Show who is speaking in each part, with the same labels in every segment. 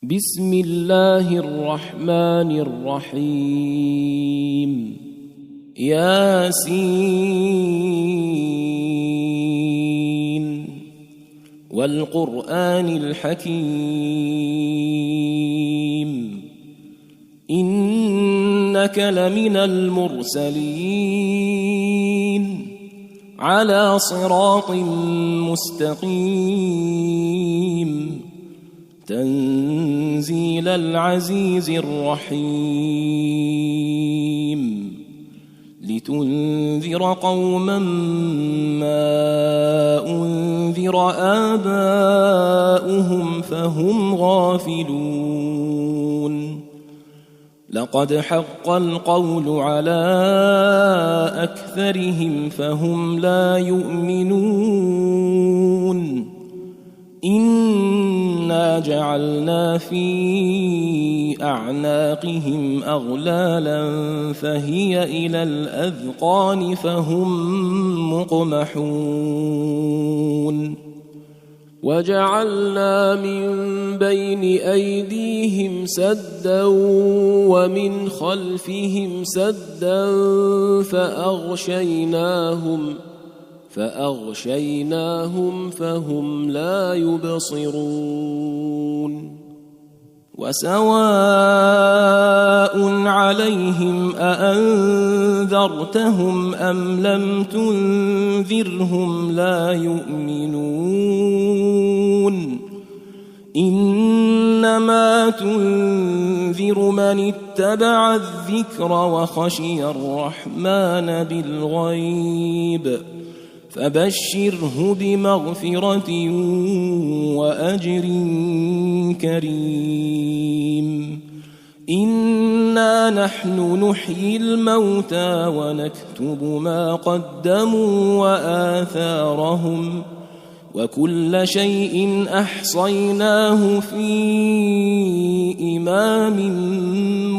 Speaker 1: بسم الله الرحمن الرحيم ياسين والقرآن الحكيم إنك لمن المرسلين على صراط مستقيم تنزيل العزيز الرحيم لتنذر قوما ما أنذر آباؤهم فهم غافلون لقد حق القول على أكثرهم فهم لا يؤمنون إنا جعلنا في أعناقهم أغلالا فهي إلى الأذقان فهم مقمحون وجعلنا من بين أيديهم سدا ومن خلفهم سدا فأغشيناهم فهم لا يبصرون وسواء عليهم أأنذرتهم أم لم تنذرهم لا يؤمنون إنما تنذر من اتبع الذكر وخشي الرحمن بالغيب فبشره بمغفرة وأجر كريم إنا نحن نحيي الموتى ونكتب ما قدموا وآثارهم وكل شيء أحصيناه في إمام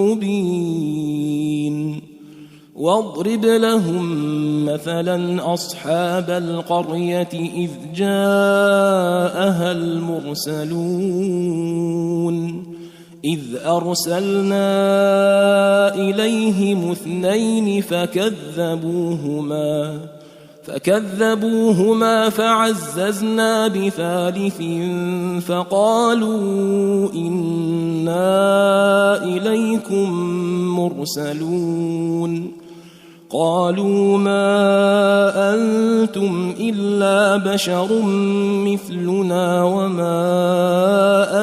Speaker 1: مبين واضرب لهم مثلا أصحاب القرية إذ جاءها المرسلون إذ أرسلنا إليهم 2 فكذبوهما فعززنا ب3 فقالوا إنا إليكم مرسلون قالوا ما أنتم إلا بشر مثلنا وما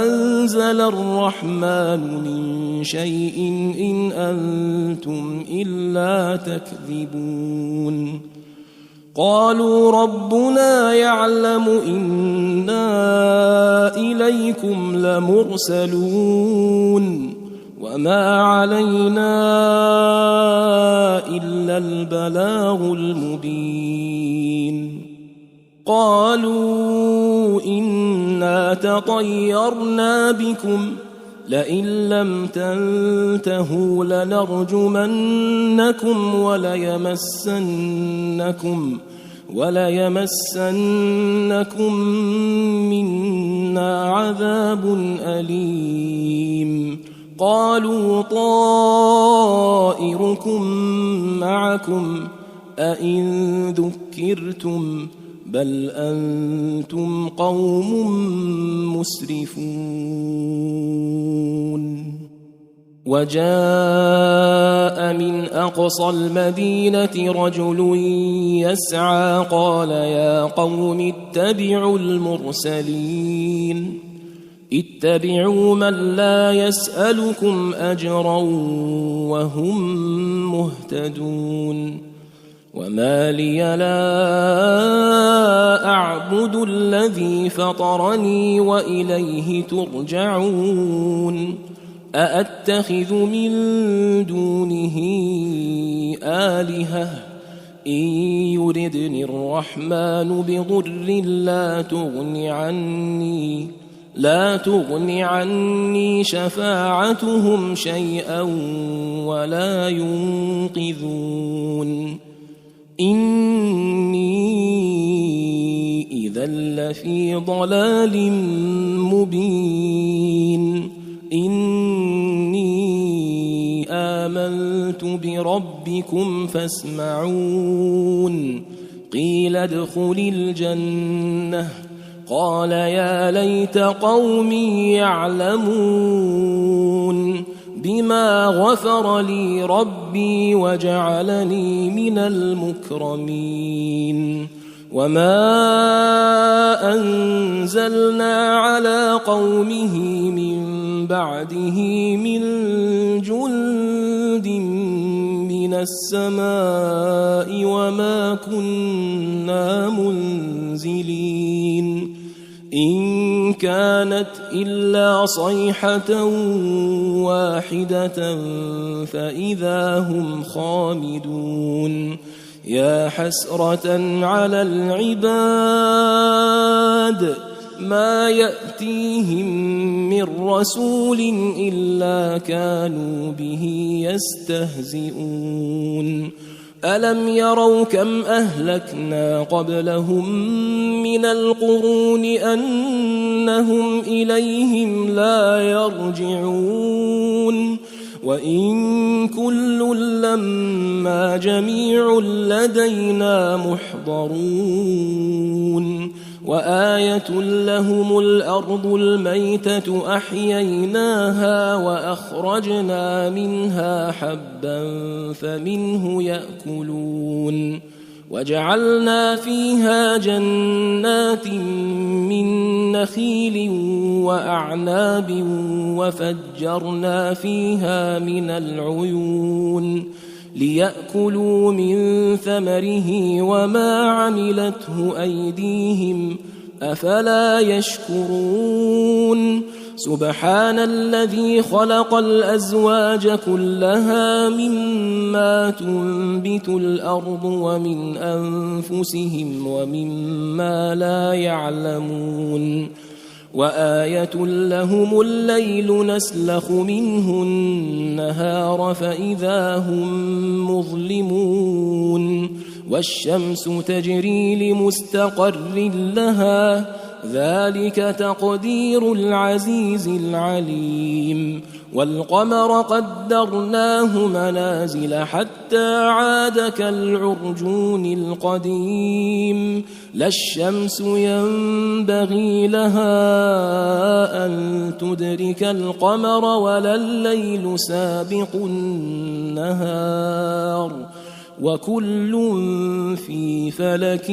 Speaker 1: أنزل الرحمن من شيء إن أنتم إلا تكذبون قالوا ربنا يعلم إنا إليكم لمرسلون وما علينا إلا البلاغ المبين قالوا إنا تطيرنا بكم لئن لم تنتهوا لنرجمنكم وليمسنكم منا عذاب أليم قالوا طائركم معكم أئن ذكرتم بل أنتم قوم مسرفون وجاء من أقصى المدينة رجل يسعى قال يا قوم اتبعوا المرسلين اتبعوا من لا يسألكم أجرا وهم مهتدون وما لي لا أعبد الذي فطرني وإليه ترجعون أأتخذ من دونه آلهة إن يردني الرحمن بضر لا تغن عني شفاعتهم شيئا ولا ينقذون إني إذا لفي ضلال مبين إني آمنت بربكم فاسمعون قيل ادخل الجنة قال يا ليت قومي يعلمون بما غفر لي ربي وجعلني من المكرمين وما أنزلنا على قومه من بعده من جند من السماء وما كنا منزلين إن كانت إلا صيحة واحدة فإذا هم خامدون يا حسرة على العباد ما يأتيهم من رسول إلا كانوا به يستهزئون ألم يروا كم أهلكنا قبلهم من القرون أنهم إليهم لا يرجعون وإن كل لما جميع لدينا محضرون وآية لهم الأرض الميتة أحييناها وأخرجنا منها حبا فمنه يأكلون وجعلنا فيها جنات من نخيل وأعناب وفجرنا فيها من العيون ليأكلوا من ثمره وما عملته أيديهم أفلا يشكرون سبحان الذي خلق الأزواج كلها مما تنبت الأرض ومن أنفسهم ومما لا يعلمون وآية لهم الليل نسلخ منه النهار فإذا هم مظلمون والشمس تجري لمستقر لها ذلك تقدير العزيز العليم والقمر قدرناه منازل حتى عاد كالعرجون القديم لا الشمس ينبغي لها أن تدرك القمر ولا الليل سابق النهار وكل في فلك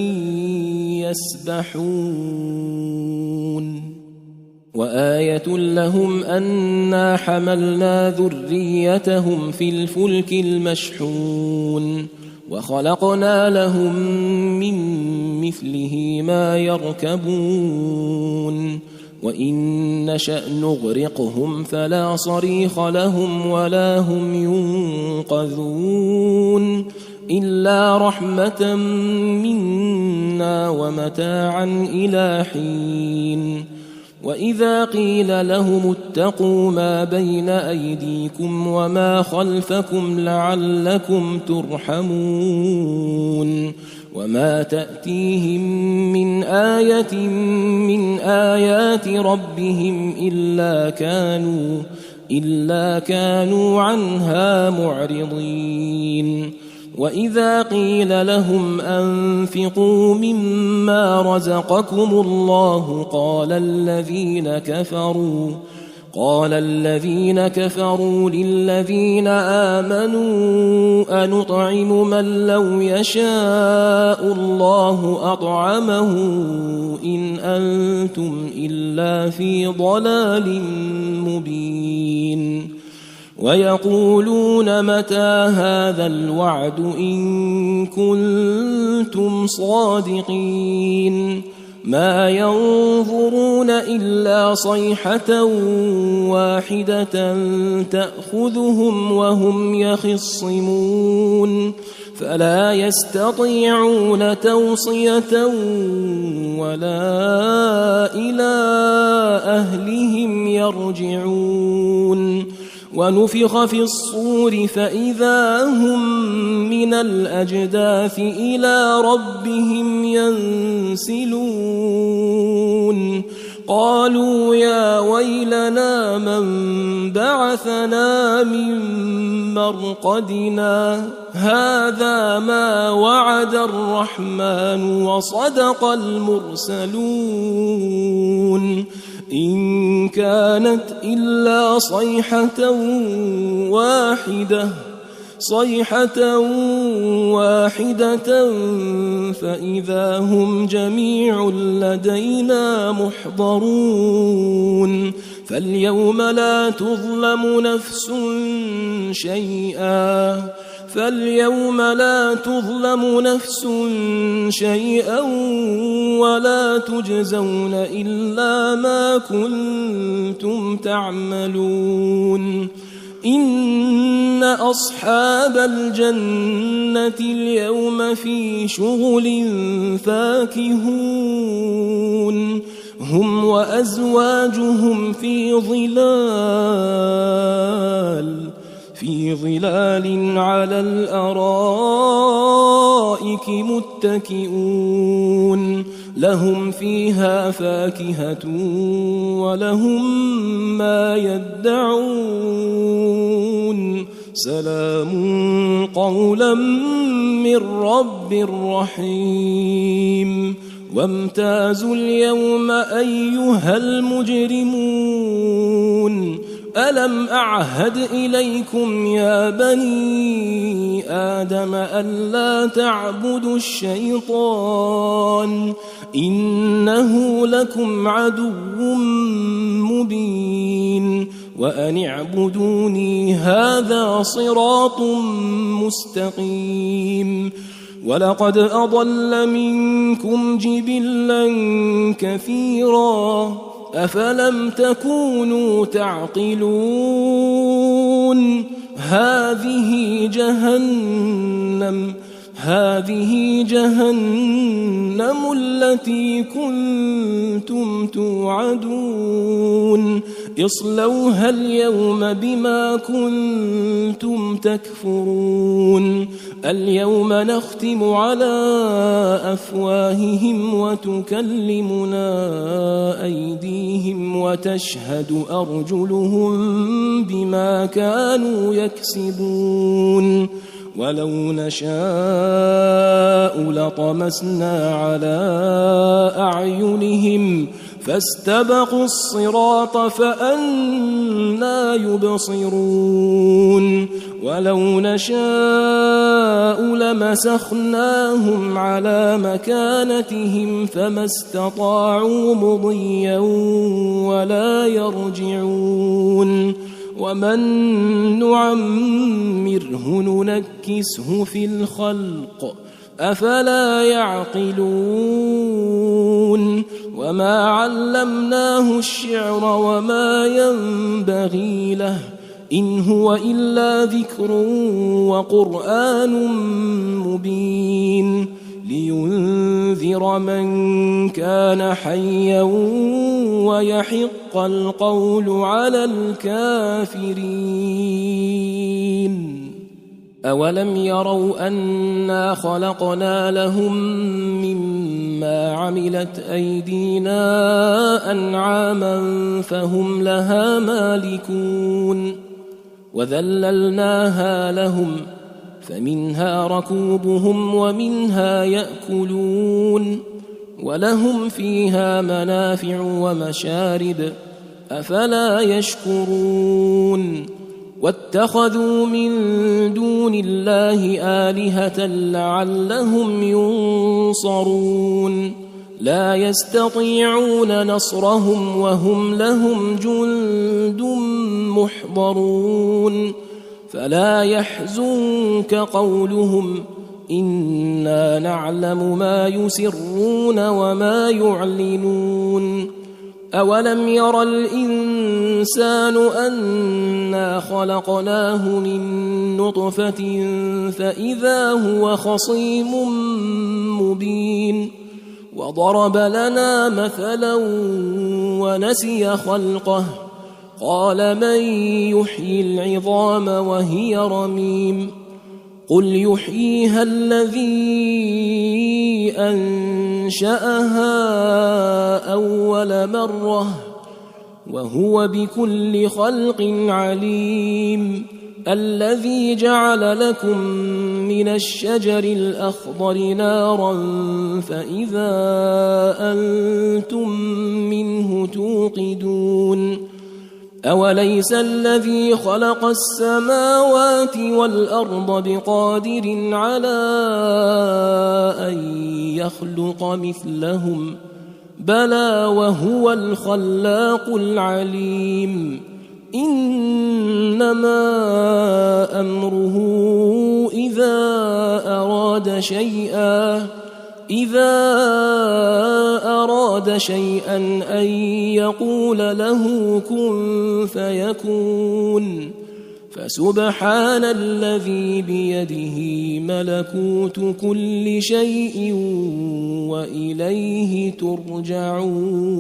Speaker 1: يسبحون وآية لهم أنا حملنا ذريتهم في الفلك المشحون وخلقنا لهم من مثله ما يركبون وإن نشأ نغرقهم فلا صريخ لهم ولا هم ينقذون إلا رحمة منا ومتاعا إلى حين وإذا قيل لهم اتقوا ما بين أيديكم وما خلفكم لعلكم ترحمون وما تأتيهم من آية من آيات ربهم إلا كانوا عنها معرضين وإذا قيل لهم أنفقوا مما رزقكم الله قال الذين كفروا للذين آمنوا أنطعم من لو يشاء الله أطعمه إن أنتم إلا في ضلال مبين ويقولون متى هذا الوعد إن كنتم صادقين ما ينظرون إلا صيحة واحدة تأخذهم وهم يخصمون فلا يستطيعون توصية ولا إلى أهلهم يرجعون ونفخ في الصور فإذا هم من الأجداث إلى ربهم ينسلون قالوا يا ويلنا من بعثنا من مرقدنا هذا ما وعد الرحمن وصدق المرسلون إن كانت إلا صيحة واحدة فإذا هم جميع لدينا محضرون فاليوم لا تظلم نفس شيئا ولا تجزون إلا ما كنتم تعملون إن أصحاب الجنة اليوم في شغل فاكهون هم وأزواجهم في ظلال على الأرائك متكئون لهم فيها فاكهة ولهم ما يدعون سلام قولا من رب رحيم وامتازوا اليوم أيها المجرمون ألم أعهد إليكم يا بني آدم ألا تعبدوا الشيطان إنه لكم عدو مبين وأن اعبدوني هذا صراط مستقيم ولقد أضل منكم جبلا كثيرا أفلم تكونوا تعقلون هذه جهنم التي كنتم توعدون اصلوها اليوم بما كنتم تكفرون اليوم نختم على أفواههم وتكلمنا أيديهم وتشهد أرجلهم بما كانوا يكسبون ولو نشاء لطمسنا على أعينهم فاستبقوا الصراط فأنى يبصرون ولو نشاء لمسخناهم على مكانتهم فما استطاعوا مضيا ولا يرجعون ومن نعمره ننكسه في الخلق أفلا يعقلون وما علمناه الشعر وما ينبغي له إن هو إلا ذكر وقرآن مبين لينذر من كان حيا ويحق القول على الكافرين أولم يروا أنا خلقنا لهم مما عملت أيدينا أنعاما فهم لها مالكون وذللناها لهم فمنها ركوبهم ومنها يأكلون ولهم فيها منافع ومشارب أفلا يشكرون واتخذوا من دون الله آلهة لعلهم ينصرون لا يستطيعون نصرهم وهم لهم جند محضرون فلا يحزنك قولهم إنا نعلم ما يسرون وما يعلنون أولم ير الإنسان أنا خلقناه من نطفة فإذا هو خصيم مبين وضرب لنا مثلا ونسي خلقه قال من يحيي العظام وهي رميم قل يحييها الذي أنشأها أول مرة وهو بكل خلق عليم الذي جعل لكم من الشجر الأخضر نارا فإذا أنتم منه توقدون أوليس الذي خلق السماوات والأرض بقادر على أن يخلق مثلهم بلى وهو الخلاق العليم إنما أمره إذا أراد شيئا أن يقول له كن فيكون فسبحان الذي بيده ملكوت كل شيء وإليه ترجعون.